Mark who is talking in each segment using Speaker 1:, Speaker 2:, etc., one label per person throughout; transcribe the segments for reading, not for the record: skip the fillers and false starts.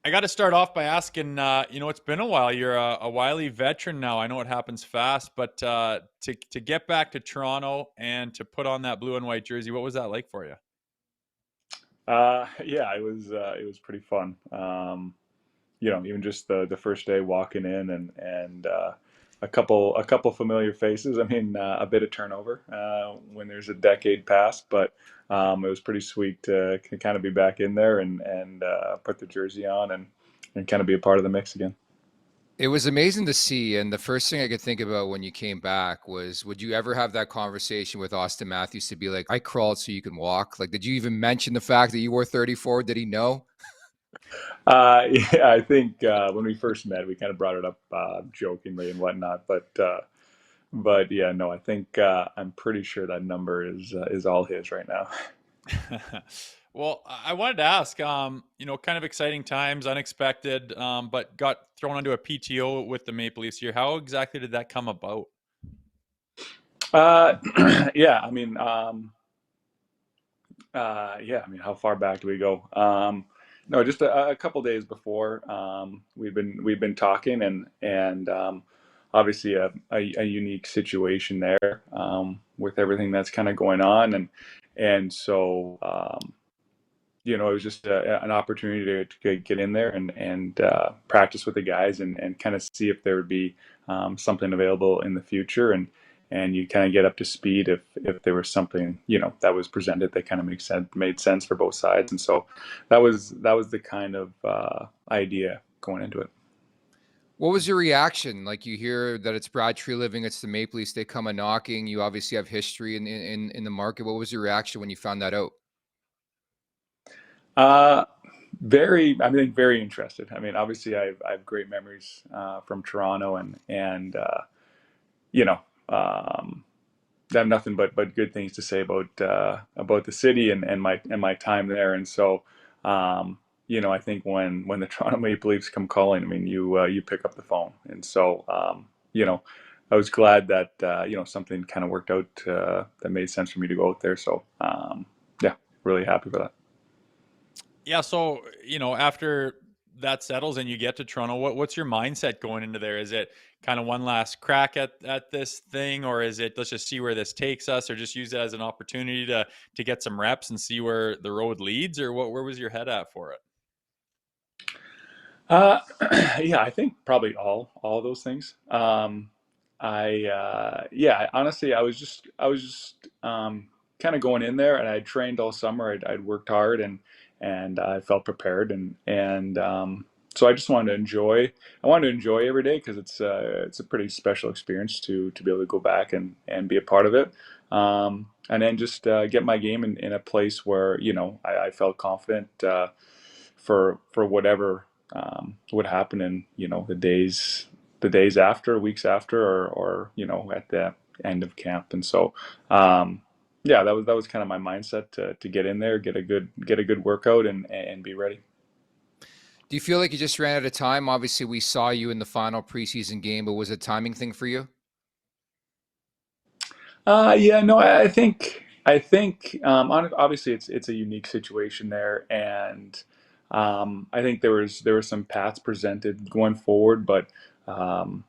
Speaker 1: I got to start off by asking, it's been a while. You're a wily veteran now. I know it happens fast, but to get back to Toronto and to put on that blue and white jersey, what was that like for you?
Speaker 2: Yeah, it was pretty fun. Even just the first day walking in and a couple familiar faces. I mean, a bit of turnover when there's a decade past, but it was pretty sweet to kind of be back in there and put the jersey on and kind of be a part of the mix again.
Speaker 3: It was amazing to see. And the first thing I could think about when you came back was, would you ever have that conversation with Austin Matthews to be like, I crawled so you can walk? Like, did you even mention the fact that you were 34? Did he know?
Speaker 2: Yeah, I think when we first met, we kind of brought it up jokingly and whatnot, but yeah, no, I think I'm pretty sure that number is all his right now.
Speaker 1: Well, I wanted to ask, kind of exciting times, unexpected, but got thrown onto a PTO with the Maple Leafs here. How exactly did that come about?
Speaker 2: Uh, yeah, I mean, yeah, I mean, how far back do we go? No, just a couple days before, we've been talking and obviously a unique situation there with everything that's kind of going on and so it was just an opportunity to get in there and practice with the guys and kind of see if there would be something available in the future and you kind of get up to speed if there was something that was presented that kind of made sense for both sides. And so that was the kind of idea going into it.
Speaker 3: What was your reaction? Like, you hear that it's Brad Tree Living, it's the Maple Leafs, they come a knocking. You obviously have history in the market. What was your reaction when you found that out?
Speaker 2: Uh, I think very interested. I mean, obviously, I have great memories from Toronto, and you know, um, I have nothing but good things to say about the city and my time there. And so, I think when the Toronto Maple Leafs come calling, I mean, you pick up the phone. And so, I was glad that something kind of worked out that made sense for me to go out there. So, yeah, really happy for that.
Speaker 1: Yeah, so after that settles and you get to Toronto, what's your mindset going into there? Is it kind of one last crack at this thing, or is it let's just see where this takes us, or just use it as an opportunity to get some reps and see where the road leads, or where was your head at for it?
Speaker 2: Uh, yeah, I think probably all of those things. Yeah, honestly, I was just kind of going in there, and I trained all summer. I'd worked hard, and I felt prepared, and so I just wanted to enjoy. I wanted to enjoy every day because it's a pretty special experience to be able to go back and be a part of it. And then just get my game in a place where I felt confident for whatever would happen in the days after, weeks after, or at the end of camp. And so yeah, that was kind of my mindset to get in there, get a good workout, and be ready.
Speaker 3: Do you feel like you just ran out of time? Obviously, we saw you in the final preseason game, but was it a timing thing for you?
Speaker 2: Yeah, no, I think obviously it's a unique situation there, and I think there were some paths presented going forward, but um,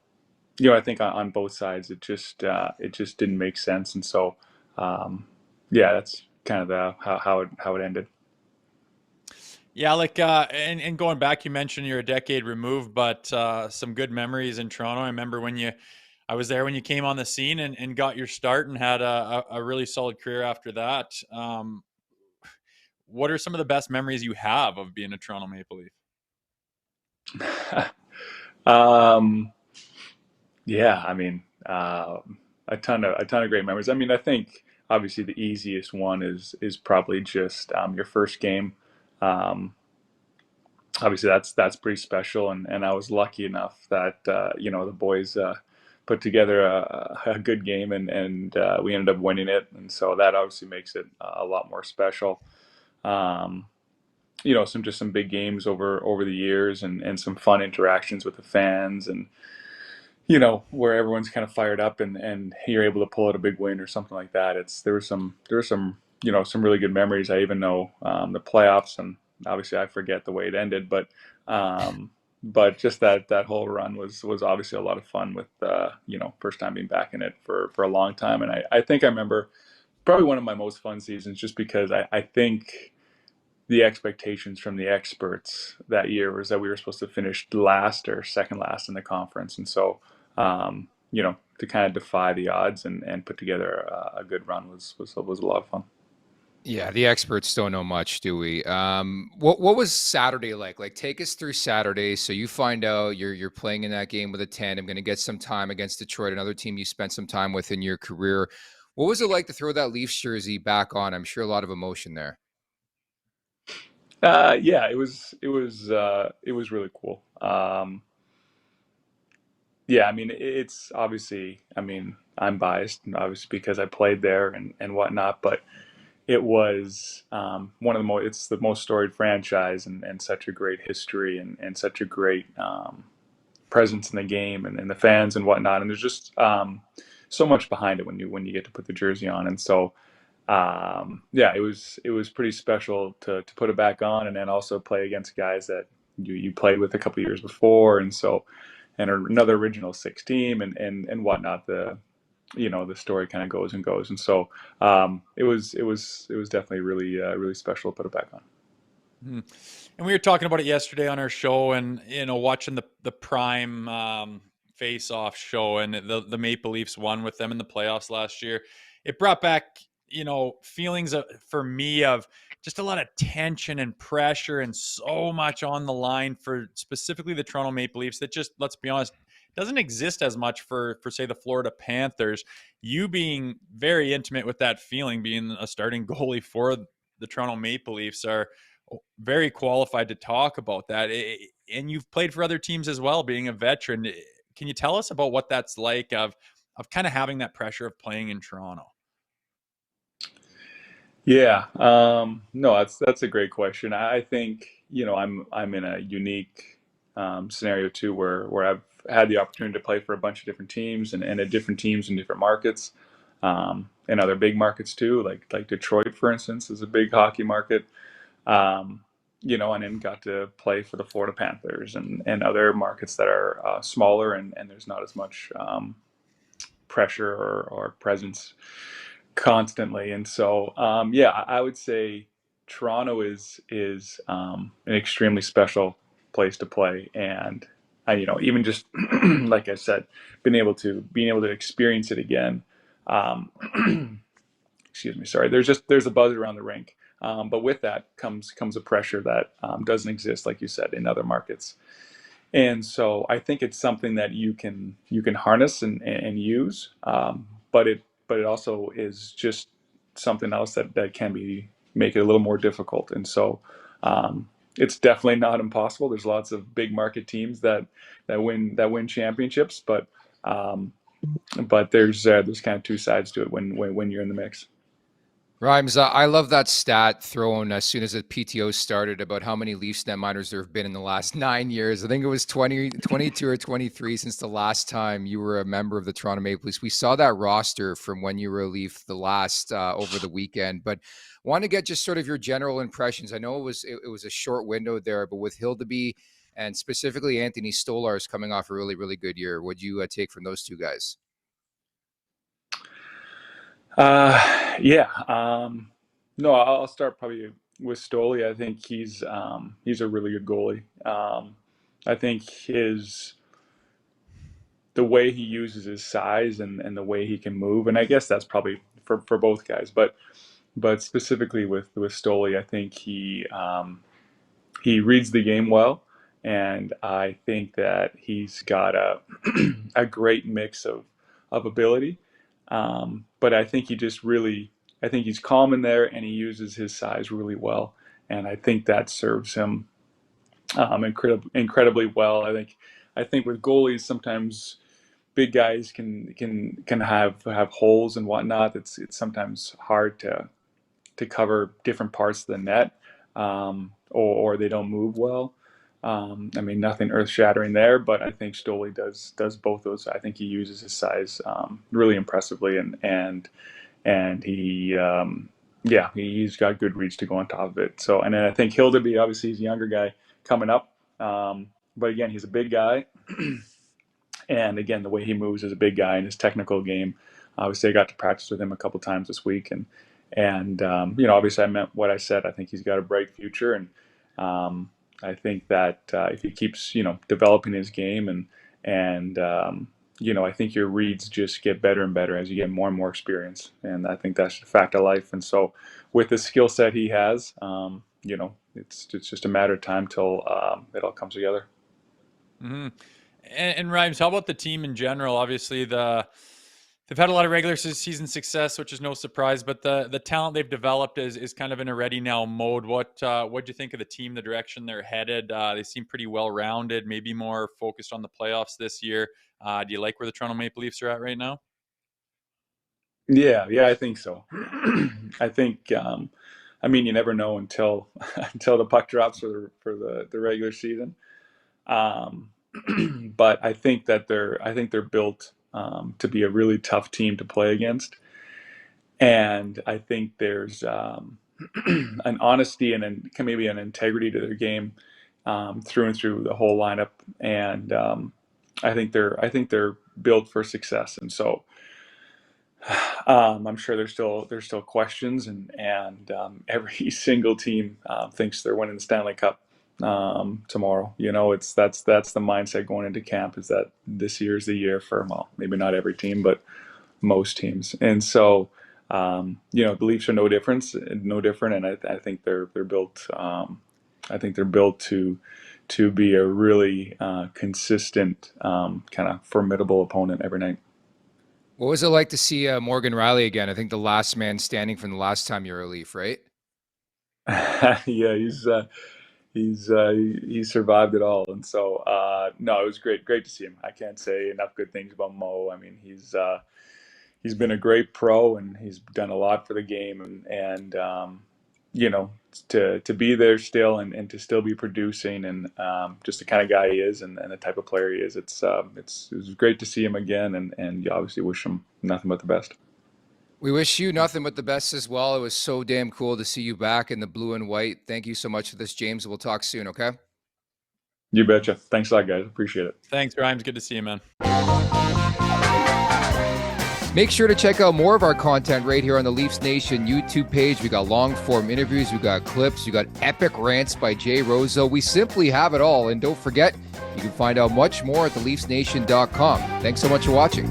Speaker 2: I think on both sides it just didn't make sense, and so um, yeah, that's kind of how it ended.
Speaker 1: Yeah, like and going back, you mentioned you're a decade removed, but some good memories in Toronto. I remember I was there when you came on the scene and got your start and had a really solid career after that. What are some of the best memories you have of being a Toronto Maple Leaf?
Speaker 2: um, yeah, I mean, a ton of great memories. I mean, I think obviously the easiest one is probably just your first game. Um, Obviously that's pretty special, and I was lucky enough that the boys put together a good game, and we ended up winning it, and so that obviously makes it a lot more special. Um, some big games over the years, and some fun interactions with the fans, and where everyone's kind of fired up, and you're able to pull out a big win or something like that. There were some really good memories. I even know the playoffs, and obviously I forget the way it ended, but But just that whole run was obviously a lot of fun with first time being back in it for a long time. And I think I remember probably one of my most fun seasons just because I think the expectations from the experts that year was that we were supposed to finish last or second last in the conference. And so, to kind of defy the odds and put together a good run was a lot of fun.
Speaker 3: Yeah, the experts don't know much, do we? What was Saturday like? Like, take us through Saturday. So you find out you're playing in that game with a tandem, going to get some time against Detroit, another team you spent some time with in your career. What was it like to throw that Leafs jersey back on? I'm sure a lot of emotion there.
Speaker 2: Yeah, it was really cool. Yeah, I mean, it's obviously, I mean, I'm biased, obviously, because I played there and whatnot, but it was one of the most, it's the most storied franchise and such a great history and such a great presence in the game and the fans and whatnot. And there's just so much behind it when you get to put the jersey on. And so, yeah, it was pretty special to put it back on and then also play against guys that you played with a couple years before. And so, and another original six team and whatnot. The story kind of goes and goes, and so it was definitely really special to put it back on.
Speaker 1: Mhm. And we were talking about it yesterday on our show, and watching the prime face-off show, and the Maple Leafs won with them in the playoffs last year. It brought back feelings for me of just a lot of tension and pressure, and so much on the line for specifically the Toronto Maple Leafs that just, let's be honest, doesn't exist as much for say the Florida Panthers. You being very intimate with that feeling, being a starting goalie for the Toronto Maple Leafs, are very qualified to talk about that. And you've played for other teams as well, being a veteran. Can you tell us about what that's like of kind of having that pressure of playing in Toronto?
Speaker 2: Yeah, no, that's a great question. I think I'm in a unique scenario too, where I've had the opportunity to play for a bunch of different teams and at different teams in different markets, and other big markets too, like Detroit, for instance, is a big hockey market. um, and then got to play for the Florida Panthers and other markets that are smaller and there's not as much pressure or presence constantly. And so, yeah, I would say Toronto is an extremely special place to play, and even just like I said, being able to experience it again. Um, excuse me, sorry. There's a buzz around the rink, but with that comes a pressure that doesn't exist, like you said, in other markets. And so I think it's something that you can harness and use, but it also is just something else that can be make it a little more difficult. And so it's definitely not impossible. There's lots of big market teams that win championships, but there's kind of two sides to it when you're in the mix.
Speaker 3: Rhymes, I love that stat thrown as soon as the PTO started about how many Leafs netminders there have been in the last 9 years. I think it was 20, 22 or 23 since the last time you were a member of the Toronto Maple Leafs. We saw that roster from when you were a Leaf the last over the weekend, but want to get just sort of your general impressions. I know it was a short window there, but with Hildeby and specifically Anthony Stolarz coming off a really, really good year, what'd you take from those two guys?
Speaker 2: Yeah. No, I'll start probably with Stoli. I think he's a really good goalie. I think the way he uses his size and the way he can move, and I guess that's probably for both guys, but specifically with Stoli, I think he reads the game well, and I think that he's got a a great mix of ability. But I think I think he's calm in there, and he uses his size really well, and I think that serves him incredibly well. I think with goalies sometimes big guys can have holes and whatnot. It's sometimes hard to cover different parts of the net, or they don't move well. I mean, nothing earth shattering there, but I think Stoli does both those. I think he uses his size really impressively, and yeah, he's got good reach to go on top of it. So, and then I think Hildeby, obviously, he's a younger guy coming up. But again, he's a big guy. And again, the way he moves as a big guy in his technical game, obviously I got to practice with him a couple times this week, and obviously I meant what I said. I think he's got a bright future, and I think that if he keeps developing his game, and I think your reads just get better and better as you get more and more experience, and I think that's a fact of life. And so, with the skill set he has, it's just a matter of time till it all comes together.
Speaker 1: Mm-hmm. And Reims, how about the team in general? Obviously, they've had a lot of regular season success, which is no surprise. But the talent they've developed is kind of in a ready now mode. What do you think of the team, the direction they're headed? They seem pretty well rounded, maybe more focused on the playoffs this year. Do you like where the Toronto Maple Leafs are at right now?
Speaker 2: Yeah, I think so. I think, you never know until the puck drops for the regular season. But I think they're built to be a really tough team to play against, and I think there's an honesty and maybe an integrity to their game through and through the whole lineup, and I think they're built for success, and so. I'm sure there's still questions, and every single team thinks they're winning the Stanley Cup tomorrow. That's the mindset going into camp, is that this year's the year for, well, maybe not every team, but most teams. And so the Leafs are no different, and I think they're built. I think they're built to be a really consistent, kind of formidable opponent every night.
Speaker 3: What was it like to see Morgan Riley again? I think the last man standing from the last time you were a Leaf, right?
Speaker 2: Yeah, he survived it all, and so no, it was great to see him. I can't say enough good things about Mo. I mean, he's been a great pro, and he's done a lot for the game, and to be there still, and to still be producing, and just the kind of guy he is, and the type of player he is. It was great to see him again, and you obviously wish him nothing but the best.
Speaker 3: We wish you nothing but the best as well. It was so damn cool to see you back in the blue and white. Thank you so much for this, James. We'll talk soon, okay?
Speaker 2: You betcha. Thanks a lot, guys. Appreciate it.
Speaker 1: Thanks, Reims. Good to see you, man.
Speaker 3: Make sure to check out more of our content right here on the Leafs Nation YouTube page. We got long form interviews, we got clips, we got epic rants by Jay Rosehill. We simply have it all. And don't forget, you can find out much more at theleafsnation.com. Thanks so much for watching.